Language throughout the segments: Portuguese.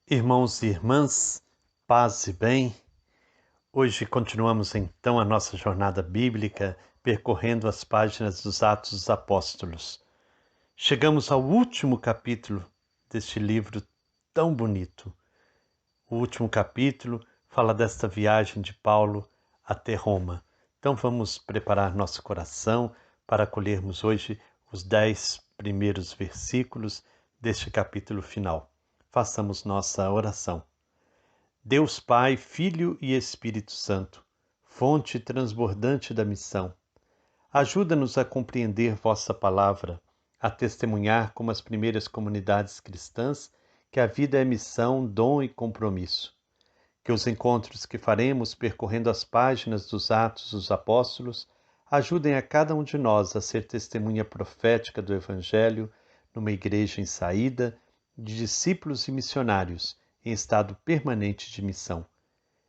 Irmãos e irmãs, paz e bem, hoje continuamos então a nossa jornada bíblica percorrendo as páginas dos Atos dos Apóstolos. Chegamos ao último capítulo deste livro tão bonito. O último capítulo fala desta viagem de Paulo até Roma. Então vamos preparar nosso coração para acolhermos hoje os 10 primeiros versículos deste capítulo final. Façamos nossa oração. Deus Pai, Filho e Espírito Santo, fonte transbordante da missão, ajuda-nos a compreender vossa palavra, a testemunhar como as primeiras comunidades cristãs que a vida é missão, dom e compromisso. Que os encontros que faremos percorrendo as páginas dos Atos dos Apóstolos ajudem a cada um de nós a ser testemunha profética do Evangelho numa igreja em saída, de discípulos e missionários em estado permanente de missão.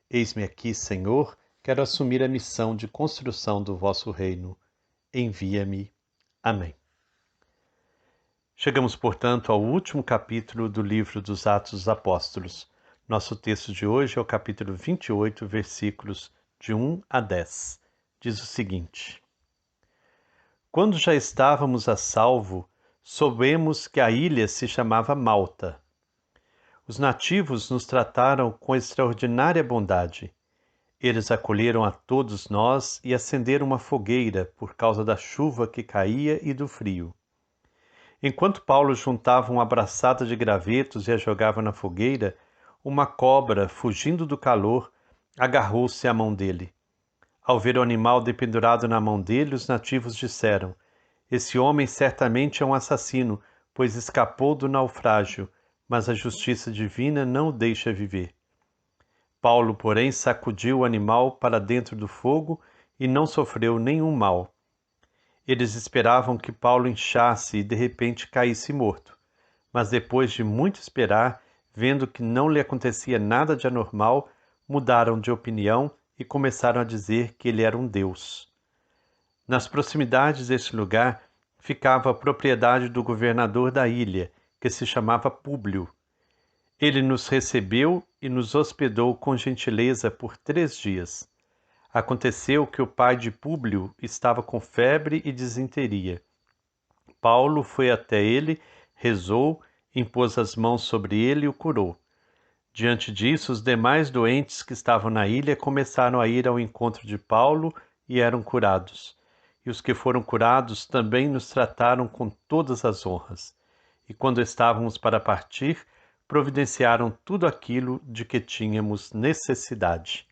Eis-me aqui, Senhor, quero assumir a missão de construção do vosso reino. Envia-me. Amém. Chegamos, portanto, ao último capítulo do livro dos Atos dos Apóstolos. Nosso texto de hoje é o capítulo 28, versículos de 1 a 10. Diz o seguinte: Quando já estávamos a salvo, soubemos que a ilha se chamava Malta. Os nativos nos trataram com extraordinária bondade. Eles acolheram a todos nós e acenderam uma fogueira por causa da chuva que caía e do frio. Enquanto Paulo juntava uma abraçada de gravetos e a jogava na fogueira, uma cobra, fugindo do calor, agarrou-se à mão dele. Ao ver o animal dependurado na mão dele, os nativos disseram: Esse homem certamente é um assassino, pois escapou do naufrágio, mas a justiça divina não o deixa viver. Paulo, porém, sacudiu o animal para dentro do fogo e não sofreu nenhum mal. Eles esperavam que Paulo inchasse e de repente caísse morto. Mas depois de muito esperar, vendo que não lhe acontecia nada de anormal, mudaram de opinião e começaram a dizer que ele era um deus. Nas proximidades desse lugar ficava a propriedade do governador da ilha, que se chamava Públio. Ele nos recebeu e nos hospedou com gentileza por 3 dias. Aconteceu que o pai de Públio estava com febre e disenteria. Paulo foi até ele, rezou, impôs as mãos sobre ele e o curou. Diante disso, os demais doentes que estavam na ilha começaram a ir ao encontro de Paulo e eram curados. E os que foram curados também nos trataram com todas as honras. E quando estávamos para partir, providenciaram tudo aquilo de que tínhamos necessidade.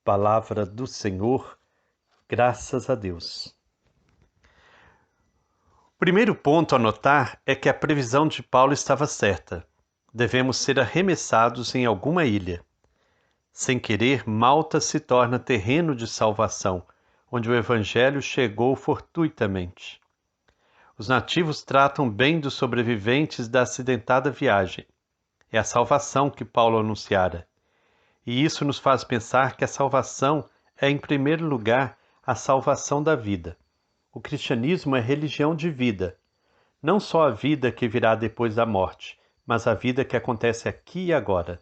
Palavra do Senhor, graças a Deus. O primeiro ponto a notar é que a previsão de Paulo estava certa. Devemos ser arremessados em alguma ilha. Sem querer, Malta se torna terreno de salvação, onde o Evangelho chegou fortuitamente. Os nativos tratam bem dos sobreviventes da acidentada viagem. É a salvação que Paulo anunciara. E isso nos faz pensar que a salvação é, em primeiro lugar, a salvação da vida. O cristianismo é religião de vida. Não só a vida que virá depois da morte, mas a vida que acontece aqui e agora.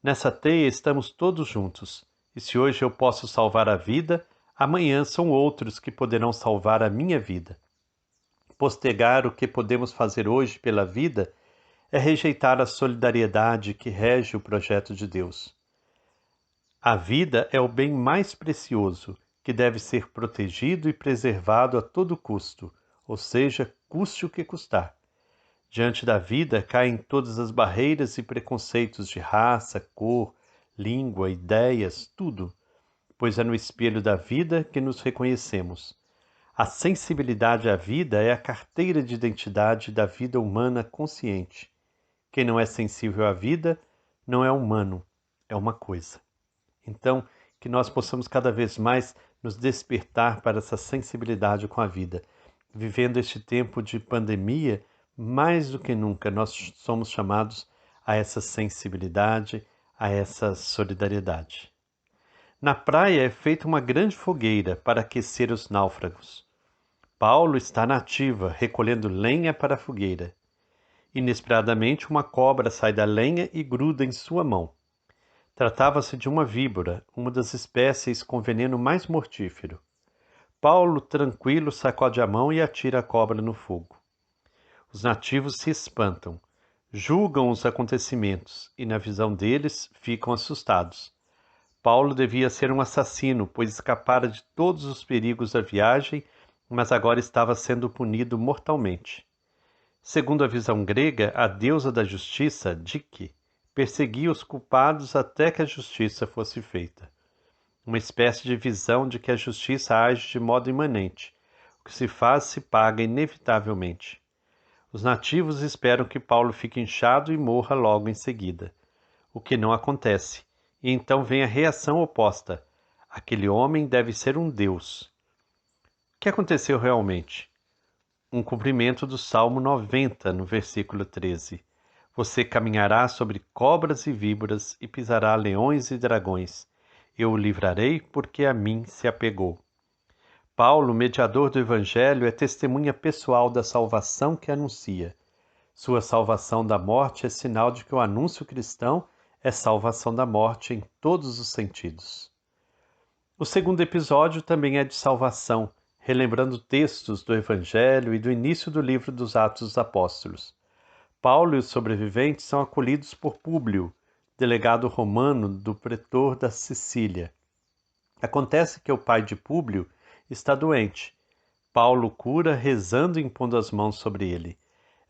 Nessa teia estamos todos juntos, e se hoje eu posso salvar a vida, amanhã são outros que poderão salvar a minha vida. Postergar o que podemos fazer hoje pela vida é rejeitar a solidariedade que rege o projeto de Deus. A vida é o bem mais precioso, que deve ser protegido e preservado a todo custo, ou seja, custe o que custar. Diante da vida caem todas as barreiras e preconceitos de raça, cor, língua, ideias, tudo, pois é no espelho da vida que nos reconhecemos. A sensibilidade à vida é a carteira de identidade da vida humana consciente. Quem não é sensível à vida não é humano, é uma coisa. Então, que nós possamos cada vez mais nos despertar para essa sensibilidade com a vida. Vivendo este tempo de pandemia, mais do que nunca nós somos chamados a essa sensibilidade, a essa solidariedade. Na praia é feita uma grande fogueira para aquecer os náufragos. Paulo está na ativa, recolhendo lenha para a fogueira. Inesperadamente, uma cobra sai da lenha e gruda em sua mão. Tratava-se de uma víbora, uma das espécies com veneno mais mortífero. Paulo, tranquilo, sacode a mão e atira a cobra no fogo. Os nativos se espantam, julgam os acontecimentos e, na visão deles, ficam assustados. Paulo devia ser um assassino, pois escapara de todos os perigos da viagem, mas agora estava sendo punido mortalmente. Segundo a visão grega, a deusa da justiça, Dike, perseguia os culpados até que a justiça fosse feita. Uma espécie de visão de que a justiça age de modo imanente. O que se faz se paga inevitavelmente. Os nativos esperam que Paulo fique inchado e morra logo em seguida, o que não acontece, e então vem a reação oposta. Aquele homem deve ser um deus. O que aconteceu realmente? Um cumprimento do Salmo 90, no versículo 13. Você caminhará sobre cobras e víboras e pisará leões e dragões. Eu o livrarei porque a mim se apegou. Paulo, mediador do Evangelho, é testemunha pessoal da salvação que anuncia. Sua salvação da morte é sinal de que o anúncio cristão é salvação da morte em todos os sentidos. O segundo episódio também é de salvação, relembrando textos do Evangelho e do início do livro dos Atos dos Apóstolos. Paulo e os sobreviventes são acolhidos por Públio, delegado romano do pretor da Sicília. Acontece que o pai de Públio está doente. Paulo cura rezando e impondo as mãos sobre ele.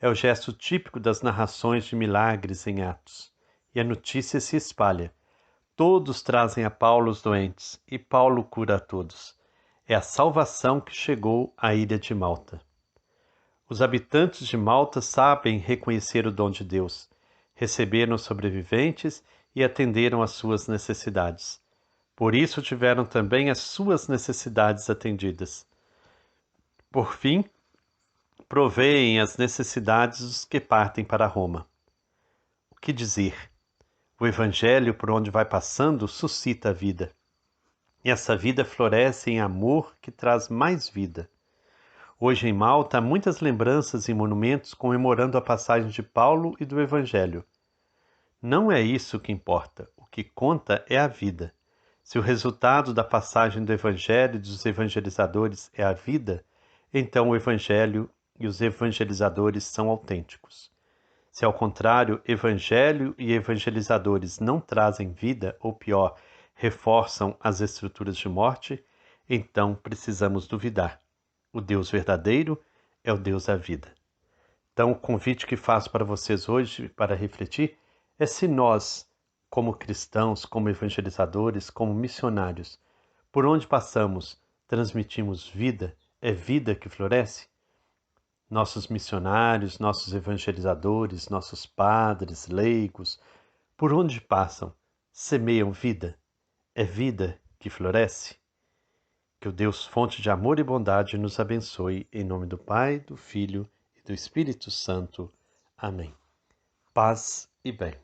É o gesto típico das narrações de milagres em Atos. E a notícia se espalha. Todos trazem a Paulo os doentes, e Paulo cura a todos. É a salvação que chegou à ilha de Malta. Os habitantes de Malta sabem reconhecer o dom de Deus. Receberam os sobreviventes e atenderam às suas necessidades. Por isso tiveram também as suas necessidades atendidas. Por fim, proveem as necessidades dos que partem para Roma. O que dizer? O Evangelho, por onde vai passando, suscita a vida. E essa vida floresce em amor que traz mais vida. Hoje em Malta há muitas lembranças e monumentos comemorando a passagem de Paulo e do Evangelho. Não é isso que importa. O que conta é a vida. Se o resultado da passagem do Evangelho e dos evangelizadores é a vida, então o Evangelho e os evangelizadores são autênticos. Se, ao contrário, Evangelho e evangelizadores não trazem vida, ou pior, reforçam as estruturas de morte, então precisamos duvidar. O Deus verdadeiro é o Deus da vida. Então, o convite que faço para vocês hoje, para refletir, é se nós, como cristãos, como evangelizadores, como missionários, por onde passamos, transmitimos vida, é vida que floresce? Nossos missionários, nossos evangelizadores, nossos padres, leigos, por onde passam, semeiam vida, é vida que floresce? Que o Deus, fonte de amor e bondade, nos abençoe, em nome do Pai, do Filho e do Espírito Santo. Amém. Paz e bem.